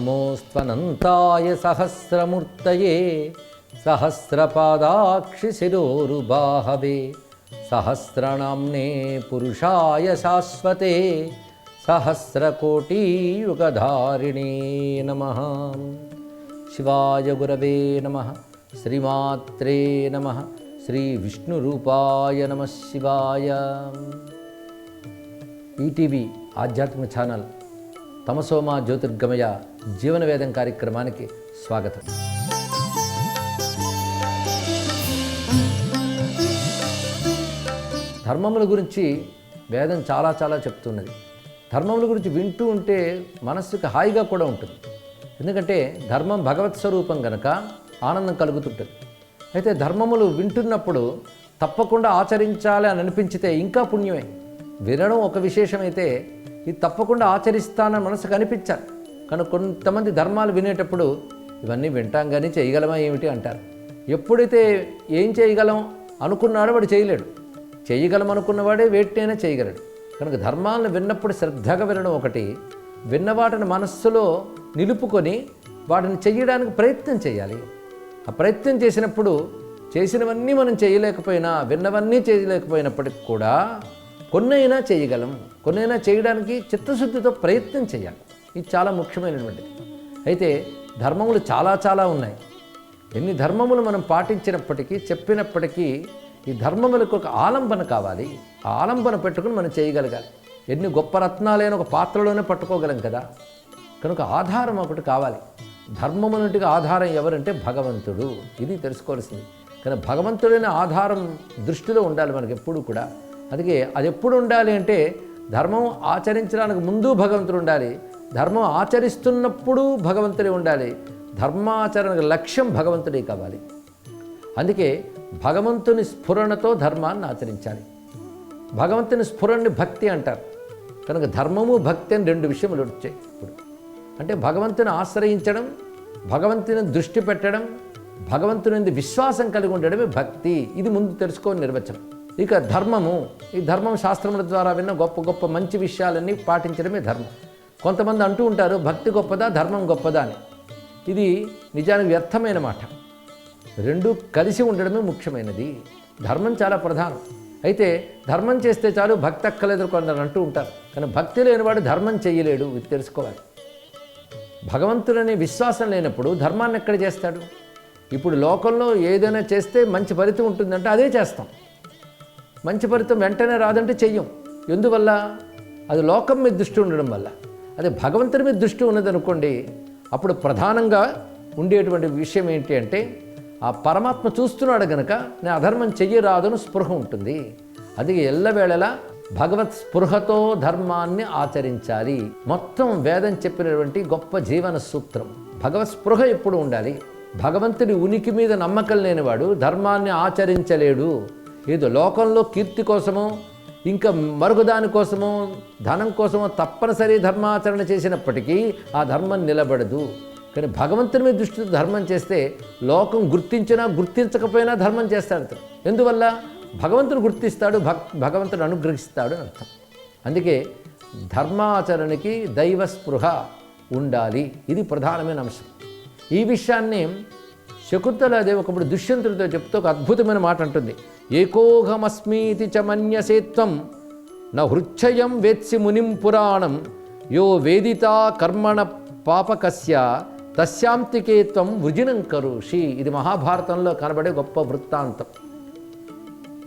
నమోస్త్వనంతాయ సహస్రమూర్తయే సహస్రపాదాక్షిశిరోరుబాహవే సహస్రనామ్నే పురుషాయ శాశ్వతే సహస్రకోటియుగధారిణే నమః. శివాయ గురవే నమః. శ్రీమాత్రే నమః. శ్రీ విష్ణురూపాయ నమః శివాయ. ఈటీవీ ఆధ్యాత్మిక ఛానల్ తమసోమా జ్యోతిర్గమయ జీవన వేదం కార్యక్రమానికి స్వాగతం. ధర్మముల గురించి వేదం చాలా చెప్తున్నది. ధర్మముల గురించి వింటూ ఉంటే మనస్సుకి హాయిగా కూడా ఉంటుంది. ఎందుకంటే ధర్మం భగవత్ స్వరూపం కనుక ఆనందం కలుగుతుంటుంది. అయితే ధర్మములు వింటున్నప్పుడు తప్పకుండా ఆచరించాలి అని అనిపించితే ఇంకా పుణ్యమే. వినడం ఒక విశేషమైతే ఇది తప్పకుండా ఆచరిస్తానని మనసుకు అనిపించాలి. కానీ కొంతమంది ధర్మాలు వినేటప్పుడు ఇవన్నీ వింటాం కానీ చేయగలమా ఏమిటి అంటారు. ఎప్పుడైతే ఏం చేయగలం అనుకున్నాడో వాడు చేయలేడు. చేయగలం అనుకున్నవాడే వేటినైనా చేయగలడు. కనుక ధర్మాలను విన్నప్పుడు శ్రద్ధగా వినడం ఒకటి, విన్న వాటిని మనస్సులో నిలుపుకొని వాటిని చేయడానికి ప్రయత్నం చేయాలి. ఆ ప్రయత్నం చేసినప్పుడు చేసినవన్నీ మనం చేయలేకపోయినా, విన్నవన్నీ చేయలేకపోయినప్పటికి కూడా కొన్నైనా చేయగలం. కొన్నైనా చేయడానికి చిత్తశుద్ధితో ప్రయత్నం చేయాలి. ఇది చాలా ముఖ్యమైనటువంటిది. అయితే ధర్మములు చాలా ఉన్నాయి. ఎన్ని ధర్మములు మనం పాటించినప్పటికీ చెప్పినప్పటికీ ఈ ధర్మములకు ఒక ఆలంబన కావాలి. ఆ ఆలంబన పెట్టుకుని మనం చేయగలగాలి. ఎన్ని గొప్ప రత్నాలైన ఒక పాత్రలోనే పట్టుకోగలం కదా. కనుక ఆధారం ఒకటి కావాలి. ధర్మమునంటికి ఆధారం ఎవరంటే భగవంతుడు. ఇది తెలుసుకోవాల్సింది. కానీ భగవంతుడైన ఆధారం దృష్టిలో ఉండాలి మనకి ఎప్పుడు కూడా. అందుకే అది ఎప్పుడు ఉండాలి అంటే ధర్మం ఆచరించడానికి ముందు భగవంతుడు ఉండాలి, ధర్మం ఆచరిస్తున్నప్పుడు భగవంతుడే ఉండాలి. ధర్మాచరణకు లక్ష్యం భగవంతుడే కావాలి. అందుకే భగవంతుని స్ఫురణతో ధర్మాన్ని ఆచరించాలి. భగవంతుని స్ఫురణని భక్తి అంటారు. కనుక ధర్మము భక్తి అని రెండు విషయములు వచ్చాయి ఇప్పుడు. అంటే భగవంతుని ఆశ్రయించడం, భగవంతుని దృష్టి పెట్టడం, భగవంతుని విశ్వాసం కలిగి ఉండడమే భక్తి. ఇది ముందు తెలుసుకోని నిర్వచనం. ఇక ధర్మము, ఈ ధర్మం శాస్త్రముల ద్వారా విన్న గొప్ప మంచి విషయాలన్నీ పాటించడమే ధర్మం. కొంతమంది అంటూ ఉంటారు భక్తి గొప్పదా ధర్మం గొప్పదా అని. ఇది నిజానికి వ్యర్థమైన మాట. రెండూ కలిసి ఉండడమే ముఖ్యమైనది. ధర్మం చాలా ప్రధానం. అయితే ధర్మం చేస్తే చాలు భక్తి అక్కలేదు కొందరు అంటూ ఉంటారు. కానీ భక్తి లేనివాడు ధర్మం చేయలేడు. ఇది తెలుసుకోవాలి. భగవంతుడనే విశ్వాసం లేనప్పుడు ధర్మాన్ని ఎక్కడ చేస్తాడు? ఇప్పుడు లోకంలో ఏదైనా చేస్తే మంచి ఫలితం ఉంటుందంటే అదే చేస్తాం. మంచి ఫలితం వెంటనే రాదంటే చెయ్యం. ఎందువల్ల? అది లోకం మీద దృష్టి ఉండడం వల్ల. అదే భగవంతుడి మీద దృష్టి ఉన్నదనుకోండి, అప్పుడు ప్రధానంగా ఉండేటువంటి విషయం ఏంటి అంటే ఆ పరమాత్మ చూస్తున్నాడు గనక నేను అధర్మం చెయ్యరాదని స్పృహ ఉంటుంది. అది ఎల్లవేళలా భగవత్ స్పృహతో ధర్మాన్ని ఆచరించాలి. మొత్తం వేదం చెప్పినటువంటి గొప్ప జీవన సూత్రం. భగవత్ స్పృహ ఎప్పుడు ఉండాలి. భగవంతుడి ఉనికి మీద నమ్మకం లేనివాడు ధర్మాన్ని ఆచరించలేడు. ఏదో లోకంలో కీర్తి కోసమో ఇంకా మరొకదాని కోసమో ధనం కోసమో తప్పనిసరి ధర్మాచరణ చేసినప్పటికీ ఆ ధర్మం నిలబడదు. కానీ భగవంతుని మీద దృష్టితో ధర్మం చేస్తే లోకం గుర్తించినా గుర్తించకపోయినా ధర్మం చేస్తాడు. ఎందువల్ల? భగవంతుడు గుర్తిస్తాడు, భగవంతుడు అనుగ్రహిస్తాడు అని అర్థం. అందుకే ధర్మాచరణకి దైవ స్పృహ ఉండాలి. ఇది ప్రధానమైన అంశం. ఈ విషయాన్ని శకుంతలాదేవి ఒకప్పుడు దుష్యంతుడితో చెప్తూ ఒక అద్భుతమైన మాట అంటుంది. ఏకోహమస్మీతి చ మన్యసేత్వం న హృచ్ఛయం వేత్సి మునిం పురాణం యో వేదితా కర్మణ పాపకస్య తస్యాంతికేత్వం వృజినం కరోషి. ఇది మహాభారతంలో కనబడే గొప్ప వృత్తాంతం.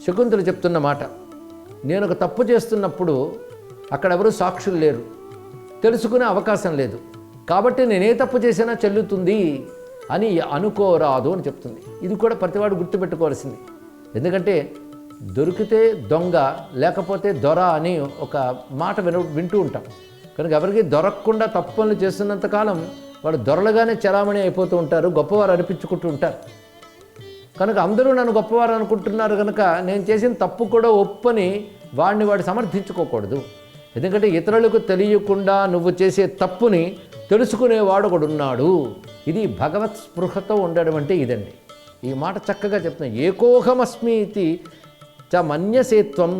శకుంతలు చెప్తున్న మాట. నేను ఒక తప్పు చేస్తున్నప్పుడు అక్కడ ఎవరు సాక్షులు లేరు, తెలుసుకునే అవకాశం లేదు. కాబట్టి నేనే తప్పు చేసినా చెల్లుతుంది అని అనుకోరాదు అని చెప్తుంది. ఇది కూడా ప్రతివాడు గుర్తుపెట్టుకోవాల్సింది. ఎందుకంటే దొరికితే దొంగ, లేకపోతే దొర అని ఒక మాట వింటూ ఉంటాం. కనుక ఎవరికి దొరకకుండా తప్పులు చేస్తున్నంతకాలం వాడు దొరలుగానే చలామణి అయిపోతూ ఉంటారు, గొప్పవారు అనిపించుకుంటూ ఉంటారు. కనుక అందరూ నన్ను గొప్పవారు అనుకుంటున్నారు కనుక నేను చేసిన తప్పు కూడా ఒప్పని వాడు సమర్థించుకోకూడదు. ఎందుకంటే ఇతరులకు తెలియకుండా నువ్వు చేసే తప్పుని తెలుసుకునేవాడు ఒకడున్నాడు. ఇది భగవత్ స్పృహతో ఉండడం అంటే ఇదండి. ఈ మాట చక్కగా చెప్తున్నాను. ఏకోహమస్మీతి చ మన్యసేత్వం.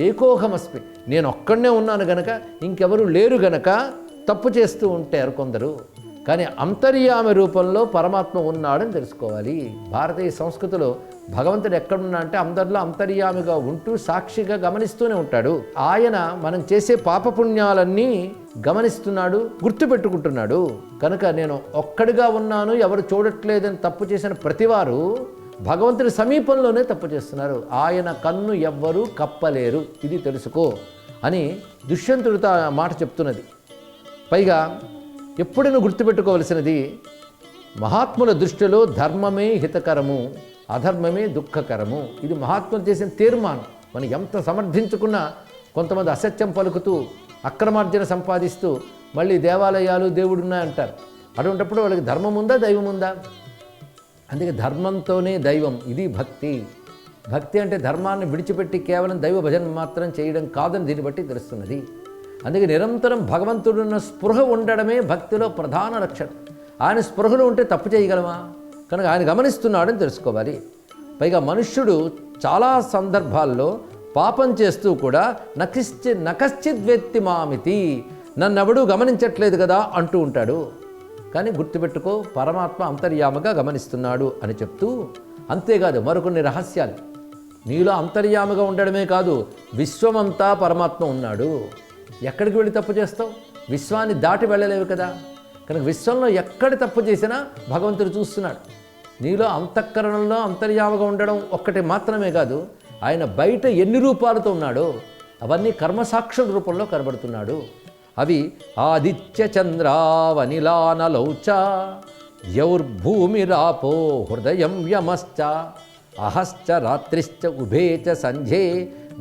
ఏకోహమస్మి, నేను ఒక్కడనే ఉన్నాను గనక ఇంకెవరు లేరు గనక తప్పు చేస్తూ ఉంటారు కొందరు. కానీ అంతర్యామి రూపంలో పరమాత్మ ఉన్నాడని తెలుసుకోవాలి. భారతీయ సంస్కృతిలో భగవంతుడు ఎక్కడున్నా అంటే అందరిలో అంతర్యామిగా ఉంటూ సాక్షిగా గమనిస్తూనే ఉంటాడు. ఆయన మనం చేసే పాపపుణ్యాలన్నీ గమనిస్తున్నాడు, గుర్తుపెట్టుకుంటున్నాడు. కనుక నేను ఒక్కడిగా ఉన్నాను, ఎవరు చూడట్లేదని తప్పు చేసిన ప్రతివారు భగవంతుడి సమీపంలోనే తప్పు చేస్తున్నారు. ఆయన కన్ను ఎవ్వరూ కప్పలేరు, ఇది తెలుసుకో అని దుష్యంతుడితో ఆ మాట చెప్తున్నది. పైగా ఎప్పుడైనా గుర్తుపెట్టుకోవలసినది, మహాత్ముల దృష్టిలో ధర్మమే హితకరము, అధర్మమే దుఃఖకరము. ఇది మహాత్ములు చేసిన తీర్మానం. మనం ఎంత సమర్థించుకున్నా కొంతమంది అసత్యం పలుకుతూ అక్రమార్జన సంపాదిస్తూ మళ్ళీ దేవాలయాలు దేవుడున్నాయంటారు. అటువంటిప్పుడు వాళ్ళకి ధర్మం ఉందా, దైవం ఉందా? అందుకే ధర్మంతోనే దైవం. ఇది భక్తి. భక్తి అంటే ధర్మాన్ని విడిచిపెట్టి కేవలం దైవ భజన మాత్రం చేయడం కాదని దీన్ని బట్టి తెలుస్తున్నది. అందుకే నిరంతరం భగవంతుడున్న స్పృహ ఉండడమే భక్తిలో ప్రధాన లక్షణం. ఆయన స్పృహలో ఉంటే తప్పు చేయగలమా? కనుక ఆయన గమనిస్తున్నాడని తెలుసుకోవాలి. పైగా మనుష్యుడు చాలా సందర్భాల్లో పాపం చేస్తూ కూడా నకశ్చిద్వేత్తి మామితి, నన్నెవడూ గమనించట్లేదు కదా అంటూ ఉంటాడు. కానీ గుర్తుపెట్టుకో, పరమాత్మ అంతర్యామగా గమనిస్తున్నాడు అని చెప్తూ, అంతేకాదు మరికొన్ని రహస్యాలు. నీలో అంతర్యామగా ఉండడమే కాదు, విశ్వమంతా పరమాత్మ ఉన్నాడు. ఎక్కడికి వెళ్ళి తప్పు చేస్తావు? విశ్వాన్ని దాటి వెళ్ళలేవు కదా. కనుక విశ్వంలో ఎక్కడ తప్పు చేసినా భగవంతుడు చూస్తున్నాడు. నీలో అంతఃకరణంలో అంతర్యామగా ఉండడం ఒక్కటి మాత్రమే కాదు, ఆయన బయట ఎన్ని రూపాలతో ఉన్నాడో అవన్నీ కర్మసాక్షుల రూపంలో కనబడుతున్నాడు. అవి ఆదిత్య చంద్రావనిలానలౌచ యౌర్భూమిరాపో హృదయం యమశ్చ అహశ్చ రాత్రిశ్చ ఉభే చ సంధ్యే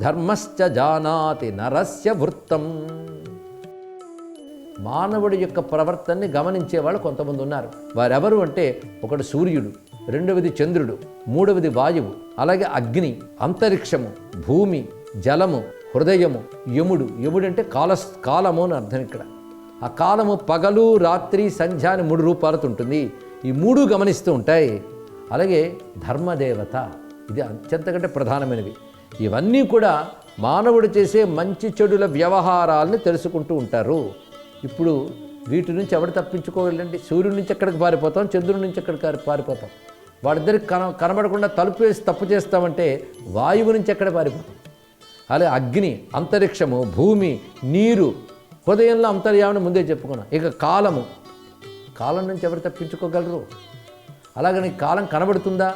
ధర్మశ్చ జానాతి నరస్య వృత్తం. మానవుడి యొక్క ప్రవర్తనని గమనించేవాళ్ళు కొంతమంది ఉన్నారు. వారెవరు అంటే, ఒకడు సూర్యుడు, రెండవది చంద్రుడు, మూడవది వాయువు, అలాగే అగ్ని, అంతరిక్షము, భూమి, జలము, హృదయము, యముడు. యముడు అంటే కాలము అని అర్థం. ఇక్కడ ఆ కాలము పగలు రాత్రి సంధ్య అని 3 రూపాలతో ఉంటుంది. ఈ 3 గమనిస్తూ ఉంటాయి. అలాగే ధర్మదేవత, ఇది అత్యంతకంటే ప్రధానమైనవి. ఇవన్నీ కూడా మానవుడు చేసే మంచి చెడుల వ్యవహారాలని తెలుసుకుంటూ ఉంటారు. ఇప్పుడు వీటి నుంచి ఎవడు తప్పించుకోవాలండి? సూర్యుడి నుంచి ఎక్కడికి పారిపోతాం, చంద్రుడి నుంచి ఎక్కడికి పారిపోతాం. వాడిద్దరికి కనబడకుండా తలుపు వేసి తప్పు చేస్తామంటే వాయువు నుంచి ఎక్కడ పారిపోతాం. అలాగే అగ్ని, అంతరిక్షము, భూమి, నీరు, హృదయంలో అంతర్యామని ముందే చెప్పుకున్నాం. ఇక కాలం నుంచి ఎవరు తప్పించుకోగలరు? అలాగని కాలం కనబడుతుందా?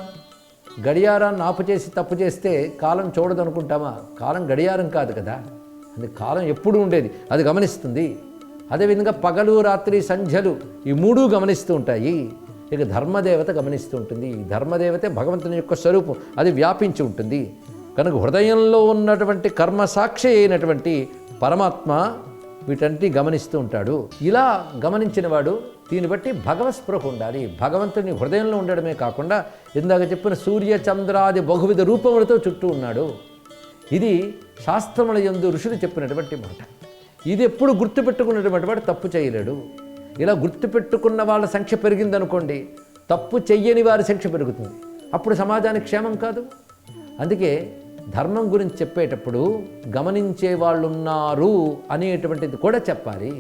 గడియారాన్ని ఆపు చేసి తప్పు చేస్తే కాలం చూడదనుకుంటామా? కాలం గడియారం కాదు కదా, అది కాలం ఎప్పుడు ఉండేది, అది గమనిస్తుంది. అదేవిధంగా పగలు రాత్రి సంధ్యలు ఈ 3 గమనిస్తూ ఉంటాయి. ఇక ధర్మదేవత గమనిస్తూ ఉంటుంది. ఈ ధర్మదేవతే భగవంతుని యొక్క స్వరూపం, అది వ్యాపించి ఉంటుంది. కనుక హృదయంలో ఉన్నటువంటి కర్మసాక్షి అయినటువంటి పరమాత్మ వీటన్నిటి గమనిస్తూ ఉంటాడు. ఇలా గమనించిన వాడు దీన్ని బట్టి భగవత్స్పృహ ఉండాలి. భగవంతుని హృదయంలో ఉండడమే కాకుండా ఇందాక చెప్పిన సూర్య చంద్రాది బహువిధ రూపములతో చుట్టూ ఉన్నాడు. ఇది శాస్త్రముల యందు ఋషులు చెప్పినటువంటి మాట. ఇది ఎప్పుడు గుర్తుపెట్టుకున్నటువంటి వాడు తప్పు చేయలేడు. ఇలా గుర్తుపెట్టుకున్న వాళ్ళ సంఖ్య పెరిగిందనుకోండి, తప్పు చెయ్యని వారి సంఖ్య పెరుగుతుంది. అప్పుడు సమాజానికి క్షేమం కాదు. అందుకే ధర్మం గురించి చెప్పేటప్పుడు గమనించే వాళ్ళు ఉన్నారు అనేటువంటిది కూడా చెప్పాలి.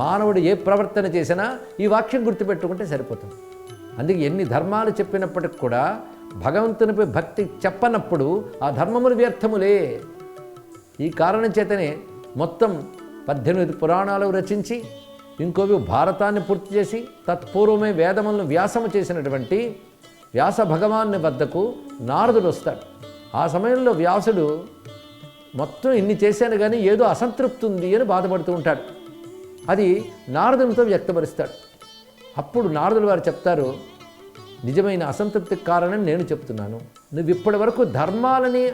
మానవుడు ఏ ప్రవర్తన చేసినా ఈ వాక్యం గుర్తుపెట్టుకుంటే సరిపోతుంది. అందుకే ఎన్ని ధర్మాలు చెప్పినప్పటికి కూడా భగవంతునిపై భక్తి చెప్పనప్పుడు ఆ ధర్మములు వ్యర్థములే. ఈ కారణం చేతనే మొత్తం 18 పురాణాలు రచించి ఇంకోవి భారతాన్ని పూర్తి చేసి తత్పూర్వమే వేదములను వ్యాసము చేసినటువంటి వ్యాస భగవాన్ని వద్దకు నారదుడు వస్తాడు. ఆ సమయంలో వ్యాసుడు మొత్తం ఇన్ని చేశాను కానీ ఏదో అసంతృప్తి ఉంది అని బాధపడుతూ ఉంటాడు. అది నారదునితో వ్యక్తపరుస్తాడు. అప్పుడు నారదులు వారు చెప్తారు, నిజమైన అసంతృప్తికి కారణం నేను చెప్తున్నాను. నువ్వు ఇప్పటి వరకు ధర్మాలని,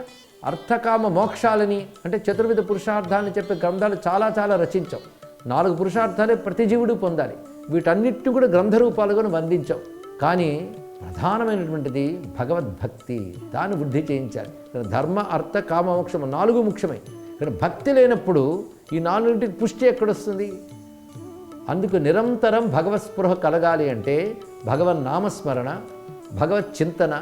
అర్థకామ మోక్షాలని అంటే చతుర్విధ పురుషార్థాలని చెప్పే గ్రంథాలు చాలా చాలా రచించావు. 4 పురుషార్థాలే ప్రతి జీవుడు పొందాలి. వీటన్నిటిని కూడా గ్రంథ రూపాలుగా వర్ణించావు. కానీ ప్రధానమైనటువంటిది భగవద్భక్తి, దాన్ని వృద్ధి చేయించాలి. ధర్మ అర్థ కామ మోక్షం 4 ముఖ్యమై. కానీ భక్తి లేనప్పుడు ఈ 4ంటికి పుష్టి ఎక్కడొస్తుంది? అందుకు నిరంతరం భగవత్స్పృహ కలగాలి అంటే భగవన్ నామస్మరణ, భగవత్ చింతన,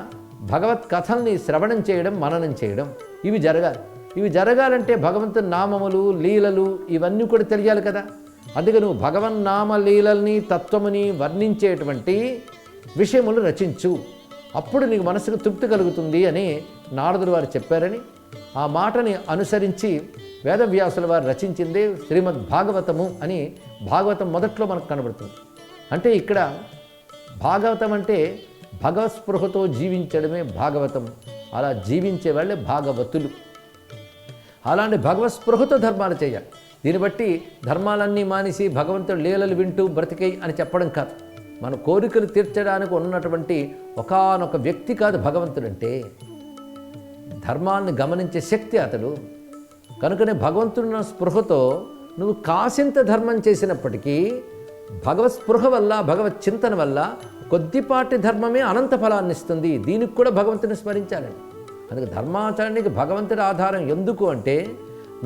భగవత్ కథల్ని శ్రవణం చేయడం, మననం చేయడం, ఇవి జరగాలి. ఇవి జరగాలంటే భగవంతుని నామములు, లీలలు ఇవన్నీ కూడా తెలియాలి కదా. అందుకే నువ్వు భగవన్నామ లీలల్ని తత్వముని వర్ణించేటువంటి విషయములు రచించు, అప్పుడు నీకు మనసుకు తృప్తి కలుగుతుంది అని నారదుడు వారు చెప్పారని, ఆ మాటని అనుసరించి వేదవ్యాసుల వారు రచించిందే శ్రీమద్ భాగవతము అని భాగవతం మొదట్లో మనకు కనబడుతుంది. అంటే ఇక్కడ భాగవతం అంటే భగవత్స్పృహతో జీవించడమే భాగవతం. అలా జీవించే వాళ్ళే భాగవతులు. అలాంటి భగవత్స్పృహతో ధర్మాలు చేయాలి. దీన్ని బట్టి ధర్మాలన్నీ మానేసి భగవంతుడు లీలలు వింటూ బ్రతికేయి అని చెప్పడం కాదు. మన కోరికలు తీర్చడానికి ఉన్నటువంటి ఒకానొక వ్యక్తి కాదు భగవంతుడంటే, ధర్మాన్ని గమనించే శక్తి అతడు. కనుకనే భగవంతుడున్న స్పృహతో నువ్వు కాసింత ధర్మం చేసినప్పటికీ భగవత్ స్పృహ వల్ల, భగవత్ చింతన వల్ల కొద్దిపాటి ధర్మమే అనంత ఫలాన్ని ఇస్తుంది. దీనికి కూడా భగవంతుని స్మరించాలండి. అందుకే ధర్మాచరణకి భగవంతుడి ఆధారం. ఎందుకు అంటే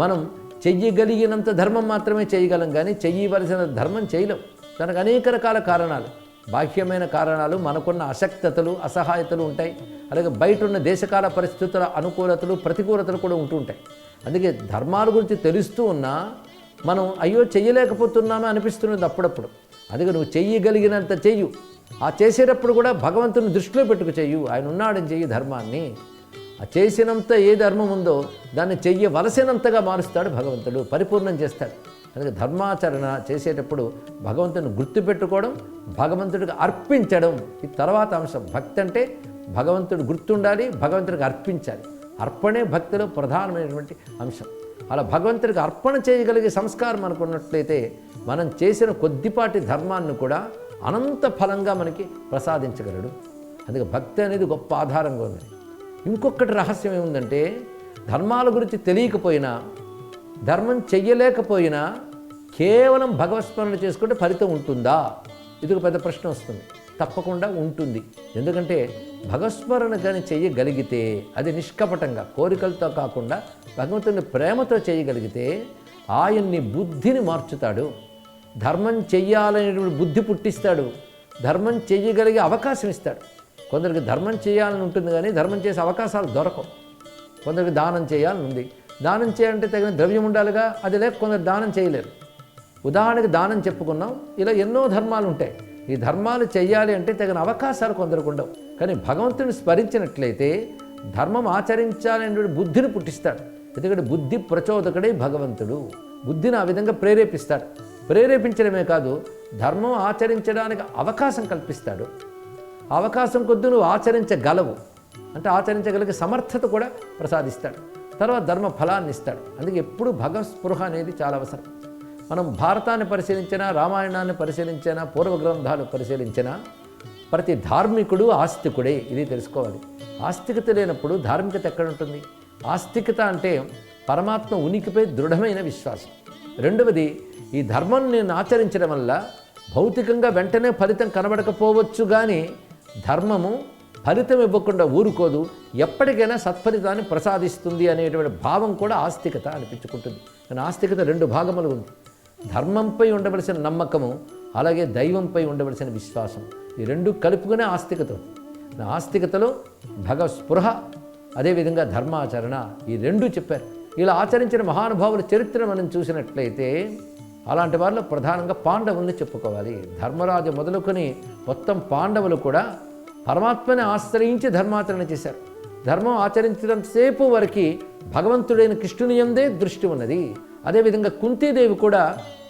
మనం చెయ్యగలిగినంత ధర్మం మాత్రమే చేయగలం, కానీ చెయ్యవలసిన ధర్మం చేయలేం. దానికి అనేక రకాల కారణాలు, బాహ్యమైన కారణాలు, మనకున్న అశక్తతలు, అసహాయతలు ఉంటాయి. అలాగే బయట ఉన్న దేశకాల పరిస్థితుల అనుకూలతలు, ప్రతికూలతలు కూడా ఉంటూ ఉంటాయి. అందుకే ధర్మాల గురించి తెలుస్తూ ఉన్నా మనం అయ్యో చెయ్యలేకపోతున్నామే అనిపిస్తున్నది అప్పుడప్పుడు. అందుకే నువ్వు చెయ్యగలిగినంత చెయ్యు. ఆ చేసేటప్పుడు కూడా భగవంతుని దృష్టిలో పెట్టుకు చెయ్యు. ఆయన ఉన్నాడని చెయ్యి ధర్మాన్ని. ఆ చేసినంత ఏ ధర్మం ఉందో దాన్ని చెయ్యవలసినంతగా మారుస్తాడు భగవంతుడు, పరిపూర్ణం చేస్తాడు. అందుకే ధర్మాచరణ చేసేటప్పుడు భగవంతుని గుర్తుపెట్టుకోవడం, భగవంతుడికి అర్పించడం ఇది తర్వాత అంశం. భక్తి అంటే భగవంతుడు గుర్తుండాలి, భగవంతుడికి అర్పించాలి. అర్పణే భక్తిలో ప్రధానమైనటువంటి అంశం. అలా భగవంతుడికి అర్పణ చేయగలిగే సంస్కారం మనకు ఉన్నట్లయితే మనం చేసిన కొద్దిపాటి ధర్మాన్ని కూడా అనంత ఫలంగా మనకి ప్రసాదించగలడు. అందుకే భక్తి అనేది గొప్ప ఆధారంగా ఉంది. ఇంకొకటి రహస్యం ఏముందంటే, ధర్మాల గురించి తెలియకపోయినా, ధర్మం చెయ్యలేకపోయినా కేవలం భగవత్స్మరణ చేసుకుంటే ఫలితం ఉంటుందా? ఇది ఒక పెద్ద ప్రశ్న వస్తుంది. తప్పకుండా ఉంటుంది. ఎందుకంటే భగవత్స్మరణ కానీ చెయ్యగలిగితే అది నిష్కపటంగా, కోరికలతో కాకుండా భగవంతుని ప్రేమతో చేయగలిగితే ఆయన్ని బుద్ధిని మార్చుతాడు. ధర్మం చెయ్యాలనేటువంటి బుద్ధి పుట్టిస్తాడు. ధర్మం చెయ్యగలిగే అవకాశం ఇస్తాడు. కొందరికి ధర్మం చేయాలని ఉంటుంది, కానీ ధర్మం చేసే అవకాశాలు దొరకవు. కొందరికి దానం చేయాలని ఉంది, దానం చేయాలంటే తగిన ద్రవ్యం ఉండాలిగా, అది లేక కొందరు దానం చేయలేరు. ఉదాహరణకి దానం చెప్పుకున్నాం, ఇలా ఎన్నో ధర్మాలు ఉంటాయి. ఈ ధర్మాలు చేయాలి అంటే తగిన అవకాశాలు కొందరికి ఉండవు. కానీ భగవంతుని స్మరించినట్లయితే ధర్మం ఆచరించాలనే బుద్ధిని పుట్టిస్తాడు. ఎందుకంటే బుద్ధి ప్రచోదకుడే భగవంతుడు. బుద్ధిని ఆ విధంగా ప్రేరేపిస్తాడు. ప్రేరేపించడమే కాదు, ధర్మం ఆచరించడానికి అవకాశం కల్పిస్తాడు. అవకాశం కొద్దీ నువ్వు ఆచరించగలవు, అంటే ఆచరించగలిగే సమర్థత కూడా ప్రసాదిస్తాడు. తర్వాత ధర్మ ఫలాన్ని ఇస్తాడు. అందుకే ఎప్పుడు భగవత్ స్పృహ అనేది చాలా అవసరం. మనం భారతాన్ని పరిశీలించినా, రామాయణాన్ని పరిశీలించినా, పూర్వ గ్రంథాలు పరిశీలించినా ప్రతి ధార్మికుడు ఆస్తికుడే. ఇది తెలుసుకోవాలి. ఆస్తికత లేనప్పుడు ధార్మికత ఎక్కడ ఉంటుంది? ఆస్తికత అంటే పరమాత్మ ఉనికిపై దృఢమైన విశ్వాసం. రెండవది, ఈ ధర్మం నేను ఆచరించడం వల్ల భౌతికంగా వెంటనే ఫలితం కనబడకపోవచ్చు, కానీ ధర్మము ఫలితం ఇవ్వకుండా ఊరుకోదు, ఎప్పటికైనా సత్ఫలితాన్ని ప్రసాదిస్తుంది అనేటువంటి భావం కూడా ఆస్తికత అనిపించుకుంటుంది. కానీ ఆస్తికత రెండు భాగములు ఉంది. ధర్మంపై ఉండవలసిన నమ్మకము, అలాగే దైవంపై ఉండవలసిన విశ్వాసం. ఈ రెండు కలుపుకునే ఆస్తికత. ఆస్తికతలో భగవత్ స్పృహ, అదేవిధంగా ధర్మాచరణ, ఈ రెండు చెప్పారు. ఇలా ఆచరించిన మహానుభావుల చరిత్ర మనం చూసినట్లయితే అలాంటి వారిలో ప్రధానంగా పాండవుల్ని చెప్పుకోవాలి. ధర్మరాజు మొదలుకొని మొత్తం పాండవులు కూడా పరమాత్మని ఆశ్రయించి ధర్మాచరణ చేశారు. ధర్మం ఆచరించినంతసేపు వారికి భగవంతుడైన కృష్ణుని యందే దృష్టి ఉన్నది. అదేవిధంగా కుంతీదేవి కూడా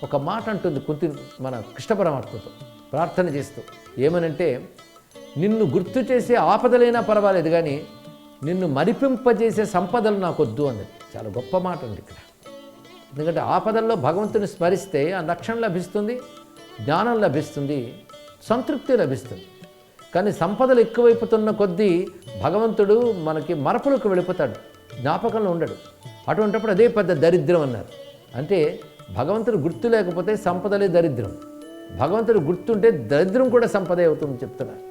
ఒక మాట అంటుంది మన కృష్ణ పరమాత్మతో ప్రార్థన చేస్తూ, ఏమనంటే, నిన్ను గుర్తు చేసే ఆపదలైనా పర్వాలేదు, కానీ నిన్ను మరిపింపజేసే సంపదలు నాకొద్దు అన్నది. చాలా గొప్ప మాట ఉంది ఇక్కడ. ఎందుకంటే ఆపదల్లో భగవంతుని స్మరిస్తే ఆ రక్షణ లభిస్తుంది, జ్ఞానం లభిస్తుంది, సంతృప్తి లభిస్తుంది. కానీ సంపదలు ఎక్కువైపోతున్న కొద్దీ భగవంతుడు మనకి మరపులకు వెళ్ళిపోతాడు, జ్ఞాపకంలో ఉండడు. అటువంటిప్పుడు అదే పెద్ద దరిద్రం అన్నారు. అంటే భగవంతుడు గుర్తు లేకపోతే సంపదలే దరిద్రం, భగవంతుడు గుర్తుంటే దరిద్రం కూడా సంపదే అవుతుందని చెప్తున్నారు.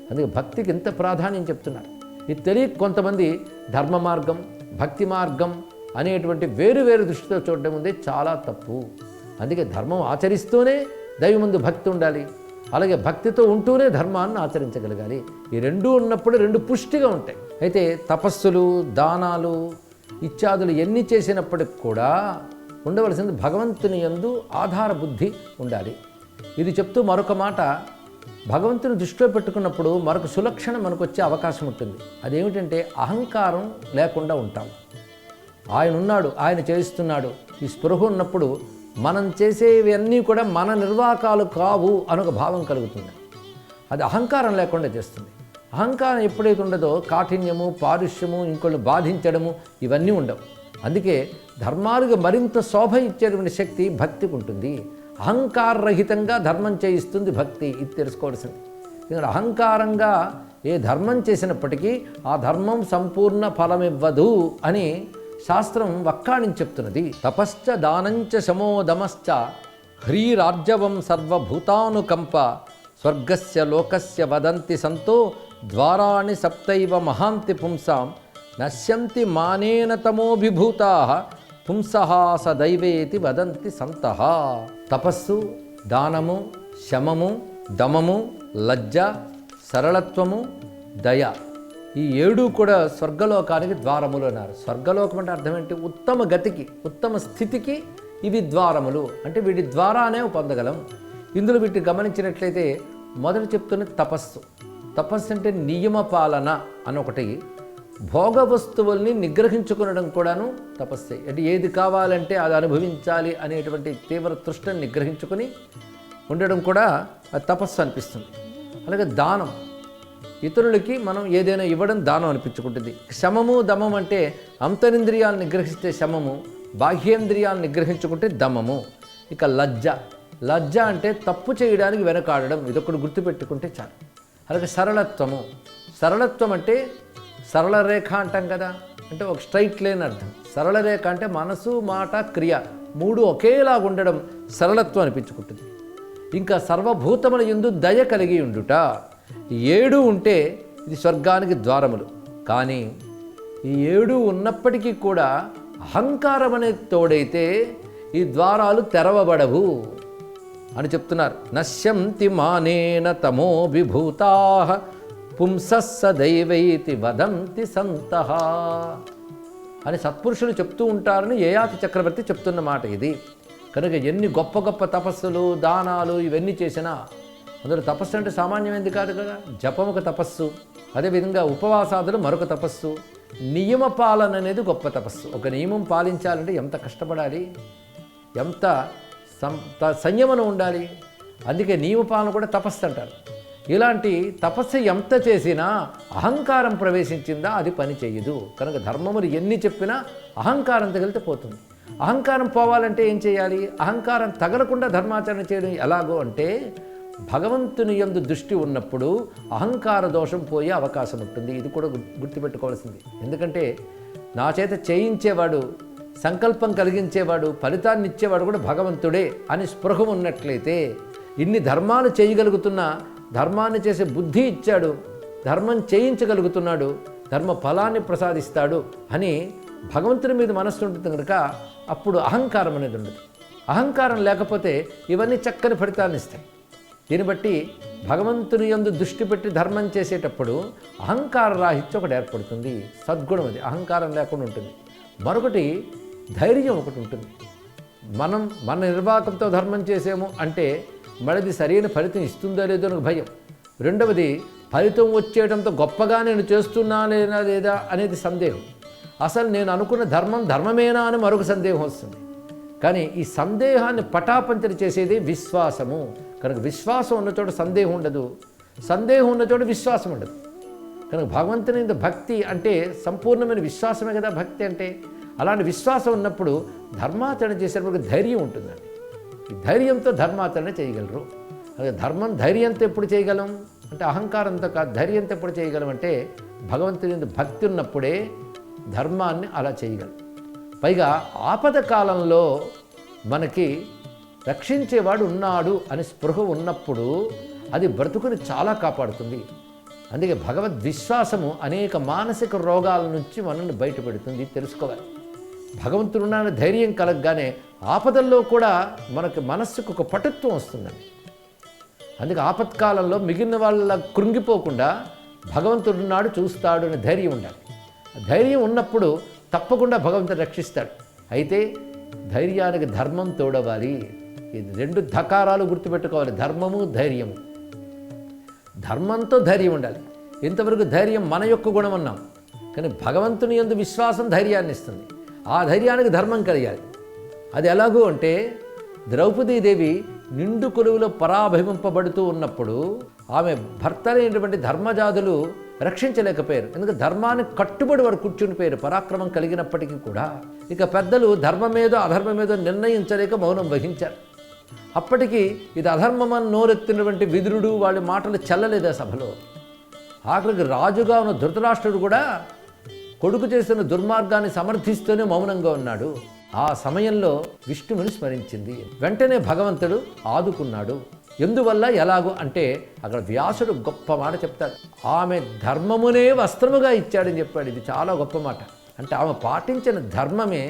అందుకే భక్తికి ఎంత ప్రాధాన్యం చెప్తున్నారు. ఇది తెలియక కొంతమంది ధర్మ మార్గం, భక్తి మార్గం అనేటువంటి వేరు వేరు దృష్టితో చూడడం ఉంది, చాలా తప్పు. అందుకే ధర్మం ఆచరిస్తూనే దైవం ముందు భక్తి ఉండాలి, అలాగే భక్తితో ఉంటూనే ధర్మాన్ని ఆచరించగలగాలి. ఈ రెండూ ఉన్నప్పుడు రెండు పుష్టిగా ఉంటాయి. అయితే తపస్సులు, దానాలు ఇత్యాదులు ఎన్ని చేసినప్పటికి కూడా ఉండవలసింది భగవంతుని యందు ఆధార బుద్ధి ఉండాలి. ఇది చెప్తూ మరొక మాట, భగవంతుని దృష్టిలో పెట్టుకున్నప్పుడు మరొక సులక్షణం మనకు వచ్చే అవకాశం ఉంటుంది. అదేమిటంటే అహంకారం లేకుండా ఉంటాం. ఆయన ఉన్నాడు, ఆయన చేయిస్తున్నాడు, ఈ స్పృహ ఉన్నప్పుడు మనం చేసేవన్నీ కూడా మన నిర్వాకాలు కావు అనొక భావం కలుగుతుంది. అది అహంకారం లేకుండా చేస్తుంది. అహంకారం ఎప్పుడైతే ఉండదో కాఠిన్యము, పారుష్యము, ఇంకొన్ని బాధించడము ఇవన్నీ ఉండవు. అందుకే ధర్మాలకు మరింత శోభ ఇచ్చేటువంటి శక్తి భక్తికి ఉంటుంది. అహంకారరహితంగా ధర్మం చేయిస్తుంది భక్తి. ఇది తెలుసుకోవాల్సింది. ఎందుకంటే అహంకారంగా ఏ ధర్మం చేసినప్పటికీ ఆ ధర్మం సంపూర్ణ ఫలమివ్వదు అని శాస్త్రం వక్కాణించి చెప్తున్నది. తపశ్చ దానంచ శమోదమశ్చ హ్రీరార్జవం సర్వభూతానుకంప స్వర్గస్య లోకస్య వదంతి సంతో ద్వారాణి సప్తైవ మహాంతి పుంసాం నశ్యంతి మానేన తమోభిభూతాః పుంసః సదైవేతి వదంతి సంతః. తపస్సు, దానము, శమము, దమము, లజ్జ, సరళత్వము, దయ, ఈ 7 కూడా స్వర్గలోకానికి ద్వారములు అన్నారు. స్వర్గలోకం అంటే అర్థం ఏంటి? ఉత్తమ గతికి, ఉత్తమ స్థితికి ఇవి ద్వారములు. అంటే వీటి ద్వారానే పొందగలం. ఇందులో వీటిని గమనించినట్లయితే మొదట చెప్తున్న తపస్సు. తపస్సు అంటే నియమ పాలన అనొకటి, భోగ వస్తువుల్ని నిగ్రహించుకునడం కూడాను తపస్సే. అంటే ఏది కావాలంటే అది అనుభవించాలి అనేటువంటి తీవ్ర తృష్ణని నిగ్రహించుకొని ఉండడం కూడా అది తపస్సు అనిపిస్తుంది. అలాగే దానం, ఇతరులకి మనం ఏదైనా ఇవ్వడం దానం అనిపించుకుంటుంది. శమము, దమం అంటే అంతరింద్రియాలను నిగ్రహిస్తే శమము, బాహ్యేంద్రియాలను నిగ్రహించుకుంటే దమము. ఇక లజ్జ, లజ్జ అంటే తప్పు చేయడానికి వెనకాడడం. ఇదొకటి గుర్తుపెట్టుకుంటే చాలు. అలాగే సరళత్వము, సరళత్వం అంటే సరళ రేఖ అంటాం కదా, అంటే ఒక స్ట్రైట్ లైన్ అర్థం. సరళ రేఖ అంటే మనసు, మాట, క్రియ 3 ఒకేలాగా ఉండడం సరళత్వం అనిపించుకుంటుంది. ఇంకా సర్వభూతముల యందు దయ కలిగి ఉండుట, 7 ఉంటే ఇది స్వర్గానికి ద్వారములు. కానీ ఈ 7 ఉన్నప్పటికీ కూడా అహంకారం అనేది తోడైతే ఈ ద్వారాలు తెరవబడవు అని చెప్తున్నారు. నశ్యంతి మానేన తమో విభూతాః పుంసః సదైవైతి వదంతి సంతః అని సత్పురుషులు చెప్తూ ఉంటారని యయాతి చక్రవర్తి చెప్తున్న మాట ఇది. కనుక ఎన్ని గొప్ప గొప్ప తపస్సులు, దానాలు ఇవన్నీ చేసినా అందులో తపస్సు అంటే సామాన్యమైనది కాదు కదా. జపం ఒక తపస్సు, అదేవిధంగా ఉపవాసాదులు మరొక తపస్సు, నియమ పాలన అనేది గొప్ప తపస్సు. ఒక నియమం పాలించాలంటే ఎంత కష్టపడాలి, ఎంత సంయమనం ఉండాలి. అందుకే నియమపాలన కూడా తపస్సు అంటారు. ఇలాంటి తపస్సు ఎంత చేసినా అహంకారం ప్రవేశించిందా అది పని చేయదు. కనుక ధర్మములు ఎన్ని చెప్పినా అహంకారం తగిలితే పోతుంది. అహంకారం పోవాలంటే ఏం చేయాలి? అహంకారం తగలకుండా ధర్మాచరణ చేయడం ఎలాగో అంటే భగవంతుని యందు దృష్టి ఉన్నప్పుడు అహంకార దోషం పోయే అవకాశం ఉంటుంది. ఇది కూడా గుర్తుపెట్టుకోవాల్సింది. ఎందుకంటే నా చేత చేయించేవాడు, సంకల్పం కలిగించేవాడు, ఫలితాన్ని ఇచ్చేవాడు కూడా భగవంతుడే అని స్పృహ ఉన్నట్లయితే ఇన్ని ధర్మాలు చేయగలుగుతున్నా ధర్మాన్ని చేసే బుద్ధి ఇచ్చాడు, ధర్మం చేయించగలుగుతున్నాడు, ధర్మ ఫలాన్ని ప్రసాదిస్తాడు అని భగవంతుని మీద మనస్సు ఉంటుంది కనుక అప్పుడు అహంకారం అనేది ఉండదు. అహంకారం లేకపోతే ఇవన్నీ చక్కని ఫలితాలను ఇస్తాయి. దీన్ని బట్టి భగవంతుని యందు దృష్టి పెట్టి ధర్మం చేసేటప్పుడు అహంకార రాహిత్యం ఒకటి ఏర్పడుతుంది. సద్గుణం అది, అహంకారం లేకుండా ఉంటుంది. మరొకటి ధైర్యం ఒకటి ఉంటుంది. మనం మన నిర్వాహకంతో ధర్మం చేసాము అంటే మరిది సరైన ఫలితం ఇస్తుందో లేదో నాకు భయం. రెండవది, ఫలితం వచ్చేయడంతో గొప్పగా నేను చేస్తున్నానేనా లేదా అనేది సందేహం. అసలు నేను అనుకున్న ధర్మమేనా అని మరొక సందేహం వస్తుంది. కానీ ఈ సందేహాన్ని పటాపంచలు చేసేది విశ్వాసము. కనుక విశ్వాసం ఉన్న చోట సందేహం ఉండదు, సందేహం ఉన్న చోట విశ్వాసం ఉండదు. కనుక భగవంతుని మీద భక్తి అంటే సంపూర్ణమైన విశ్వాసమే కదా భక్తి అంటే. అలాంటి విశ్వాసం ఉన్నప్పుడు ధర్మాచరణ చేసేటప్పుడు ధైర్యం ఉంటుందండి. ఈ ధైర్యంతో ధర్మాచరణ చేయగలరు. అదే ధైర్యంతో ఎప్పుడు చేయగలం అంటే అహంకారంతో కాదు. ధైర్యంతో ఎప్పుడు చేయగలం అంటే భగవంతుని మీద భక్తి ఉన్నప్పుడే ధర్మాన్ని అలా చేయగలం. పైగా ఆపద కాలంలో మనకి రక్షించేవాడు ఉన్నాడు అని స్పృహ ఉన్నప్పుడు అది బ్రతుకుని చాలా కాపాడుతుంది. అందుకే భగవద్విశ్వాసము అనేక మానసిక రోగాల నుంచి మనల్ని బయటపెడుతుంది. తెలుసుకోవాలి. భగవంతుడు ఉన్న ధైర్యం కలగగానే ఆపదల్లో కూడా మనకి మనస్సుకు ఒక పటుత్వం వస్తుందండి. అందుకే ఆపత్కాలంలో మిగిలిన వాళ్ళ కృంగిపోకుండా భగవంతుడున్నాడు, చూస్తాడు అనే ధైర్యం ఉండాలి. ధైర్యం ఉన్నప్పుడు తప్పకుండా భగవంతుడు రక్షిస్తాడు. అయితే ధైర్యానికి ధర్మం తోడవాలి. ఇది 2 ధకారాలు గుర్తుపెట్టుకోవాలి, ధర్మము ధైర్యము. ధర్మంతో ధైర్యం ఉండాలి. ఇంతవరకు ధైర్యం మన యొక్క గుణం అన్నాం, కానీ భగవంతుని యందు విశ్వాసం ధైర్యాన్ని ఇస్తుంది. ఆ ధైర్యానికి ధర్మం కలిగాలి. అది ఎలాగూ అంటే, ద్రౌపదీదేవి నిండు కొలువులో పరాభవింపబడుతూ ఉన్నప్పుడు ఆమె భర్త అయినటువంటి ధర్మజాతులు రక్షించలేకపోయారు. ఎందుకంటే ధర్మానికి కట్టుబడి వారు కూర్చునిపోయారు, పరాక్రమం కలిగినప్పటికీ కూడా. ఇక పెద్దలు ధర్మమేదో అధర్మమేదో నిర్ణయించలేక మౌనం వహించారు. అప్పటికి ఇది అధర్మమని నోరెత్తినటువంటి విదురుడు వాళ్ళ మాటలు చెల్లలేదు ఆ సభలో. ఆఖరికి రాజుగా ఉన్న ధృతరాష్ట్రుడు కూడా కొడుకు చేసిన దుర్మార్గాన్ని సమర్థిస్తూనే మౌనంగా ఉన్నాడు. ఆ సమయంలో విష్ణువుని స్మరించింది. వెంటనే భగవంతుడు ఆదుకున్నాడు. ఎందువల్ల ఎలాగో అంటే అక్కడ వ్యాసుడు గొప్ప మాట చెప్తాడు. ఆమె ధర్మమునే వస్త్రముగా ఇచ్చాడని చెప్పాడు. ఇది చాలా గొప్ప మాట. అంటే ఆమె పాటించిన ధర్మమే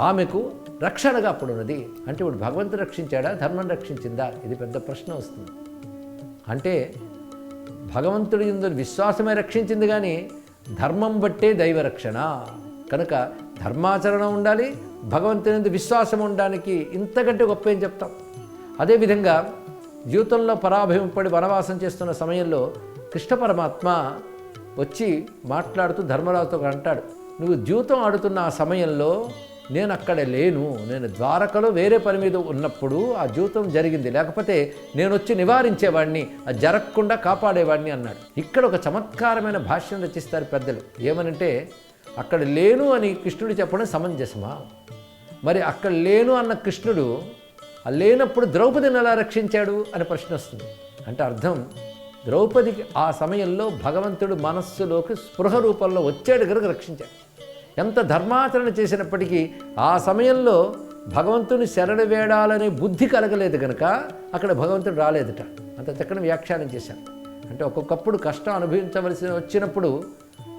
ఆమెకు రక్షణగా అప్పుడు ఉన్నది. అంటే ఇప్పుడు భగవంతుడు రక్షించాడా, ధర్మం రక్షించిందా? ఇది పెద్ద ప్రశ్న వస్తుంది. అంటే భగవంతుడి యందు విశ్వాసమే రక్షించింది, కానీ ధర్మం బట్టే దైవ రక్షణ. కనుక ధర్మాచరణ ఉండాలి, భగవంతుని యందు విశ్వాసం ఉండడానికి ఇంతకంటే గొప్ప ఏం చెప్తాం. అదేవిధంగా జీవితంలో పరాభవం వనవాసం చేస్తున్న సమయంలో కృష్ణ పరమాత్మ వచ్చి మాట్లాడుతూ ధర్మరాజుతో అంటాడు, నువ్వు జీవితం ఆడుతున్న ఆ సమయంలో నేను అక్కడ లేను, నేను ద్వారకలో వేరే పని మీద ఉన్నప్పుడు ఆ జీవితం జరిగింది, లేకపోతే నేను వచ్చి నివారించేవాడిని, అది జరగకుండా కాపాడేవాడిని అన్నాడు. ఇక్కడ ఒక చమత్కారమైన భాష్యం రచిస్తారు పెద్దలు. ఏమనంటే, అక్కడ లేను అని కృష్ణుడు చెప్పడం సమంజసమా? మరి అక్కడ లేను అన్న కృష్ణుడు లేనప్పుడు ద్రౌపదిని ఎలా రక్షించాడు అని ప్రశ్న వస్తుంది. అంటే అర్థం, ద్రౌపదికి ఆ సమయంలో భగవంతుడు మనస్సులోకి స్పృహ రూపంలో వచ్చాడు కనుక రక్షించాడు. ఎంత ధర్మాచరణ చేసినప్పటికీ ఆ సమయంలో భగవంతుని శరణు వేడాలనే బుద్ధి కలగలేదు కనుక అక్కడ భగవంతుడు రాలేదట. అంత చక్కని వ్యాఖ్యానం చేశాను. అంటే ఒక్కొక్కప్పుడు కష్టం అనుభవించవలసి వచ్చినప్పుడు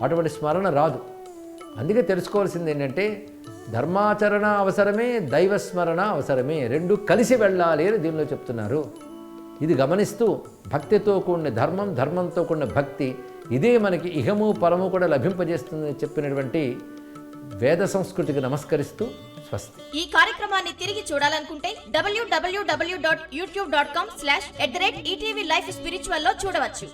అటువంటి స్మరణ రాదు. అందుకే తెలుసుకోవాల్సింది ఏంటంటే, ధర్మాచరణ అవసరమే, దైవస్మరణ అవసరమే, 2 కలిసి వెళ్ళాలి అని దీనిలో చెప్తున్నారు. ఇది గమనిస్తూ భక్తితో కూడిన ధర్మం, ధర్మంతో కూడిన భక్తి, ఇదే మనకి ఇహము పరము కూడా లభింపజేస్తుందని చెప్పినటువంటి వేద సంస్కృతికి నమస్కరిస్తూ స్వస్తి. ఈ కార్యక్రమాన్ని తిరిగి చూడాలనుకుంటే www.youtube.com/ETV Life Spiritual లో చూడవచ్చు.